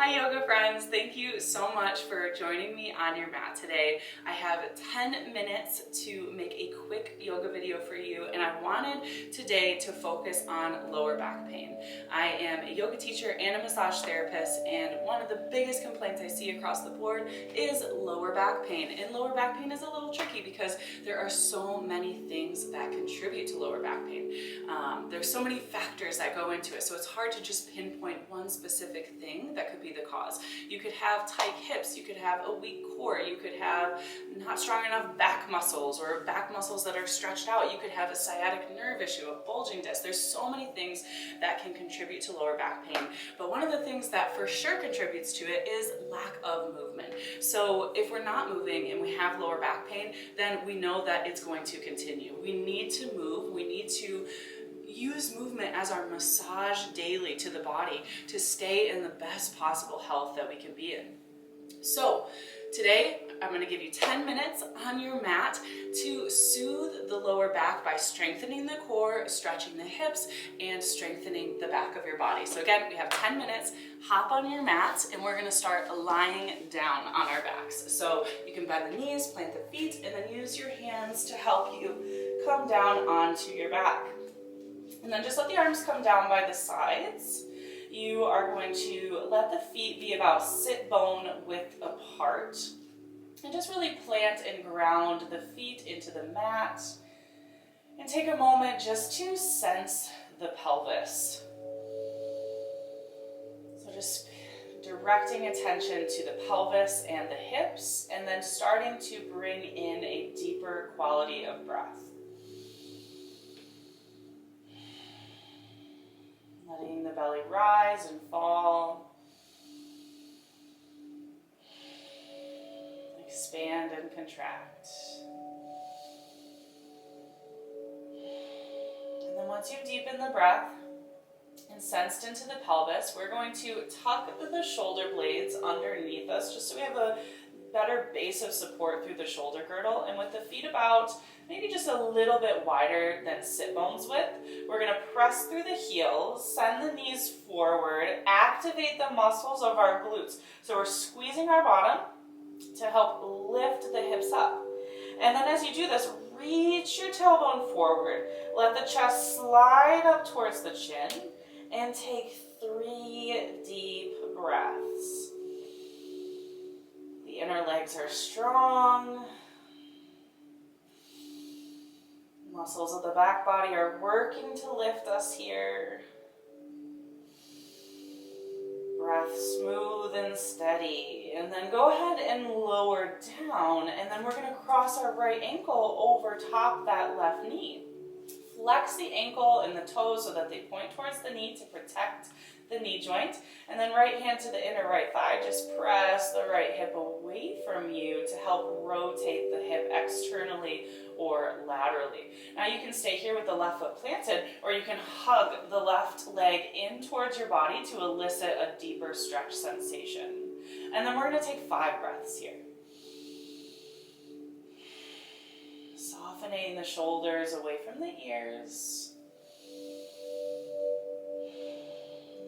Hi yoga friends, thank you so much for joining me on your mat today. I have 10 minutes to make a quick yoga video for you, and I wanted today to focus on lower back pain. I am a yoga teacher and a massage therapist, and one of the biggest complaints I see across the board is lower back pain. And lower back pain is a little tricky because there are so many things that contribute to lower back pain. There's so many factors that go into it, so it's hard to just pinpoint one specific thing that could be the cause. You could have tight hips, you could have a weak core, you could have not strong enough back muscles or back muscles that are stretched out, you could have a sciatic nerve issue, a bulging disc. There's so many things that can contribute to lower back pain, but one of the things that for sure contributes to it is lack of movement. So if we're not moving and we have lower back pain, then we know that it's going to continue. We need to move, we need to use movement as our massage daily to the body to stay in the best possible health that we can be in. So today I'm going to give you 10 minutes on your mat to soothe the lower back by strengthening the core, stretching the hips, and strengthening the back of your body. So again, we have 10 minutes. Hop on your mat and we're going to start lying down on our backs. So you can bend the knees, plant the feet, and then use your hands to help you come down onto your back. And then just let the arms come down by the sides. You are going to let the feet be about sit bone width apart. And just really plant and ground the feet into the mat. And take a moment just to sense the pelvis. So just directing attention to the pelvis and the hips, and then starting to bring in a deeper quality of breath. Letting the belly rise and fall. Expand and contract. And then once you deepen the breath and sensed into the pelvis, we're going to tuck the shoulder blades underneath us just so we have a better base of support through the shoulder girdle. And with the feet about maybe just a little bit wider than sit bones width, we're going to press through the heels, send the knees forward, activate the muscles of our glutes. So we're squeezing our bottom to help lift the hips up. And then as you do this, reach your tailbone forward. Let the chest slide up towards the chin and take 3 deep breaths. The inner legs are strong. Muscles of the back body are working to lift us here. Breath smooth and steady. And then go ahead and lower down. And then we're going to cross our right ankle over top that left knee. Flex the ankle and the toes so that they point towards the knee to protect the knee joint. And then right hand to the inner right thigh. Just press the right hip away from you to help rotate the hip externally or laterally. Now you can stay here with the left foot planted, or you can hug the left leg in towards your body to elicit a deeper stretch sensation. And then we're going to take 5 breaths here. Softening the shoulders away from the ears.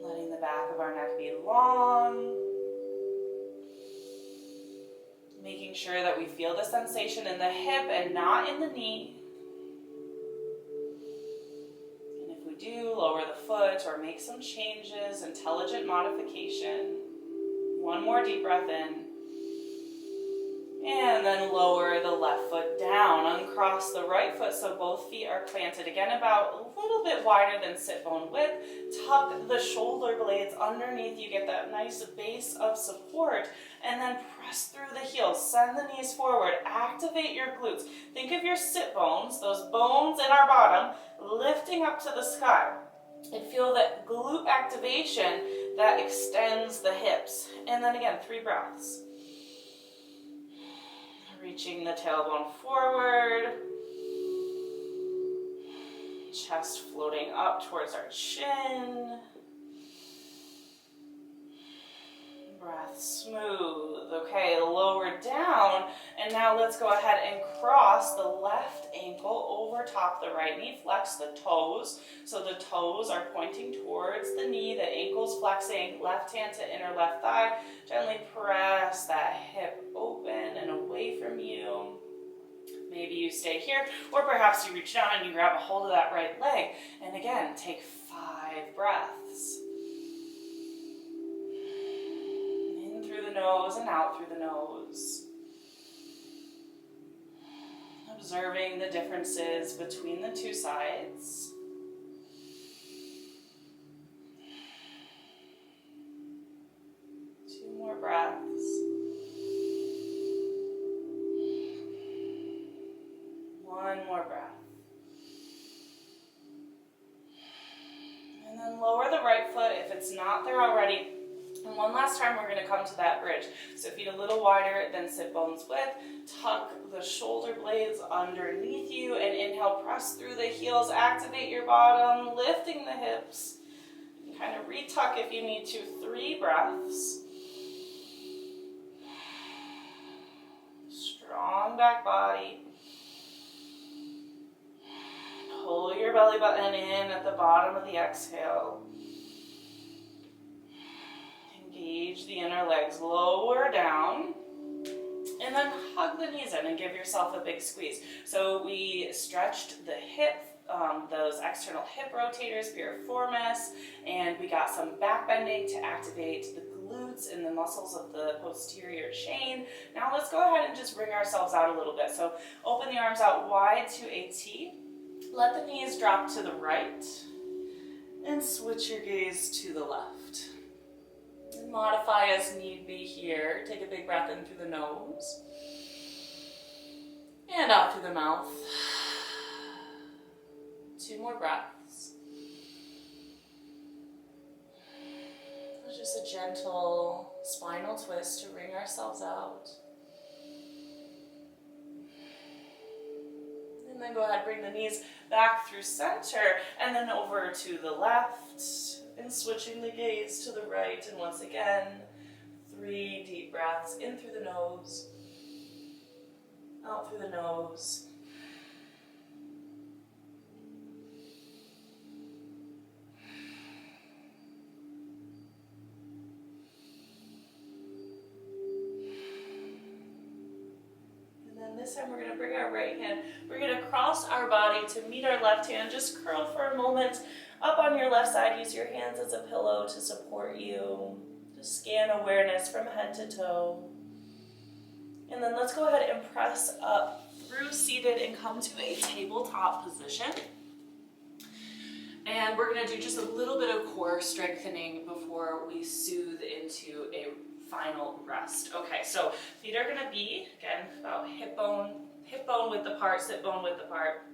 Letting the back of our neck be long. Making sure that we feel the sensation in the hip and not in the knee. And if we do, lower the foot or make some changes, intelligent modification. 1 more deep breath in. And then lower the left foot down. Uncross the right foot so both feet are planted. Again, about a little bit wider than sit bone width. Tuck the shoulder blades underneath. You get that nice base of support. And then press through the heels. Send the knees forward. Activate your glutes. Think of your sit bones, those bones in our bottom, lifting up to the sky. And feel that glute activation that extends the hips. And then again, 3 breaths. Reaching the tailbone forward, chest floating up towards our chin, breath, smooth. Okay, lower down. And now let's go ahead and cross the left ankle over top the right knee. Flex the toes. So the toes are pointing towards the knee, the ankle's flexing, left hand to inner left thigh. Gently press that hip open and away from you. Maybe you stay here, or perhaps you reach down and you grab a hold of that right leg. And again, take 5 breaths. In through the nose and out through the nose. Observing the differences between the two sides. Two more breaths. One more breath. And then lower the right foot if it's not there already. And one last time, we're going to come to that bridge. So feet a little wider than sit bones width. Tuck the shoulder blades underneath you and inhale, press through the heels, activate your bottom, lifting the hips. And kind of retuck if you need to. 3 breaths. Strong back body. Pull your belly button in at the bottom of the exhale. Engage the inner legs, lower down, and then hug the knees in and give yourself a big squeeze. So we stretched the hip, those external hip rotators, piriformis, and we got some back bending to activate the glutes and the muscles of the posterior chain. Now let's go ahead and just bring ourselves out a little bit. So open the arms out wide to a T. Let the knees drop to the right and switch your gaze to the left. And modify as need be here. Take a big breath in through the nose and out through the mouth. 2 more breaths. Just a gentle spinal twist to wring ourselves out. And then go ahead, bring the knees back through center and then over to the left and switching the gaze to the right. And once again, 3 deep breaths in through the nose, out through the nose. This time we're going to bring our right hand, we're going to cross our body to meet our left hand. Just curl for a moment up on your left side. Use your hands as a pillow to support you. Just scan awareness from head to toe. And then let's go ahead and press up through seated and come to a tabletop position. And we're going to do just a little bit of core strengthening before we soothe into a final rest. Okay, so feet are going to be, again, about hip bone width apart, sit bone width apart.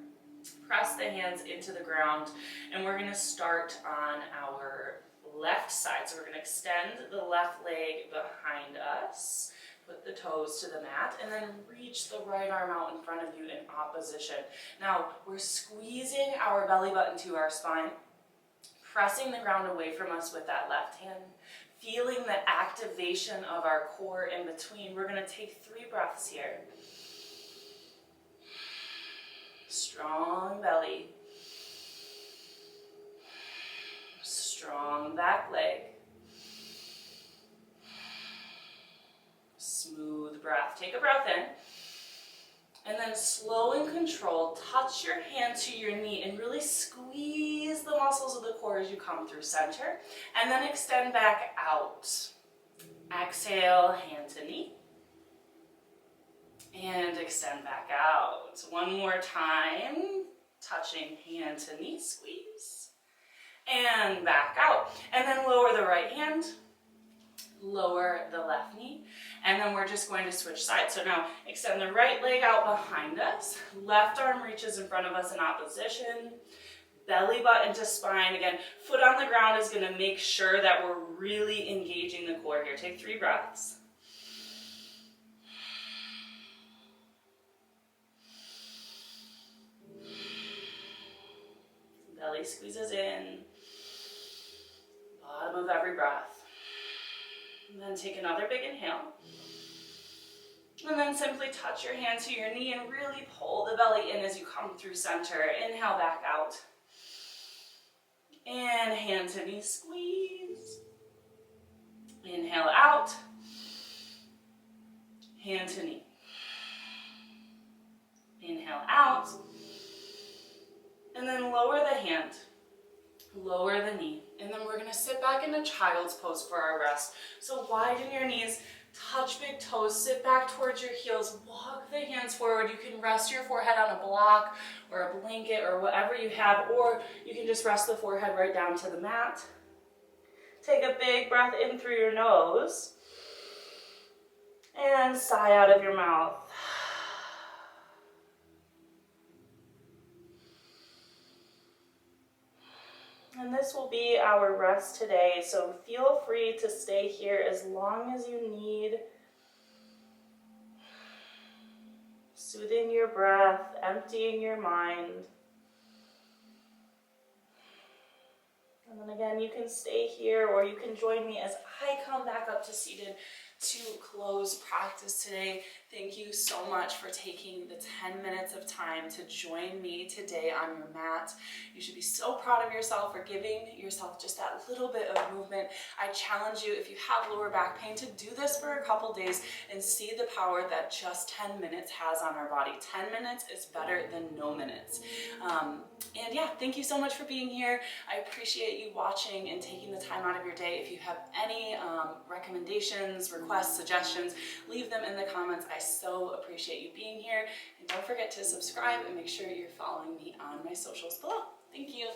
Press the hands into the ground, and we're going to start on our left side. So we're going to extend the left leg behind us, put the toes to the mat, and then reach the right arm out in front of you in opposition. Now, we're squeezing our belly button to our spine, pressing the ground away from us with that left hand, feeling the activation of our core in between. We're going to take 3 breaths here. Strong belly. Strong back leg. Smooth breath. Take a breath in. And then slow and controlled, touch your hand to your knee and really squeeze the muscles of the core as you come through center. And then extend back out. Exhale, hand to knee. And extend back out. One more time. Touching hand to knee, squeeze. And back out. And then lower the right hand. Lower the left knee, and then we're just going to switch sides. So now extend the right leg out behind us, left arm reaches in front of us in opposition, belly button to spine. Again, foot on the ground is going to make sure that we're really engaging the core here. Take 3 breaths. Belly squeezes in, bottom of every breath. And then take another big inhale. And then simply touch your hand to your knee and really pull the belly in as you come through center. Inhale back out. And hand to knee squeeze. Inhale out. Hand to knee. Inhale out. And then lower the hand. Lower the knee. And then we're going to sit back into child's pose for our rest. So widen your knees. Touch big toes, sit back towards your heels, walk the hands forward. You can rest your forehead on a block or a blanket or whatever you have, or you can just rest the forehead right down to the mat. Take a big breath in through your nose and sigh out of your mouth. And this will be our rest today, so feel free to stay here as long as you need. Soothing your breath, emptying your mind. And then again, you can stay here or you can join me as I come back up to seated to close practice today. Thank you so much for taking the 10 minutes of time to join me today on your mat. You should be so proud of yourself for giving yourself just that little bit of movement. I challenge you, if you have lower back pain, to do this for a couple days and see the power that just 10 minutes has on our body. 10 minutes is better than no minutes. And yeah, thank you so much for being here. I appreciate you watching and taking the time out of your day. If you have any recommendations, requests, suggestions, leave them in the comments. I so appreciate you being here. And don't forget to subscribe and make sure you're following me on my socials below. Thank you.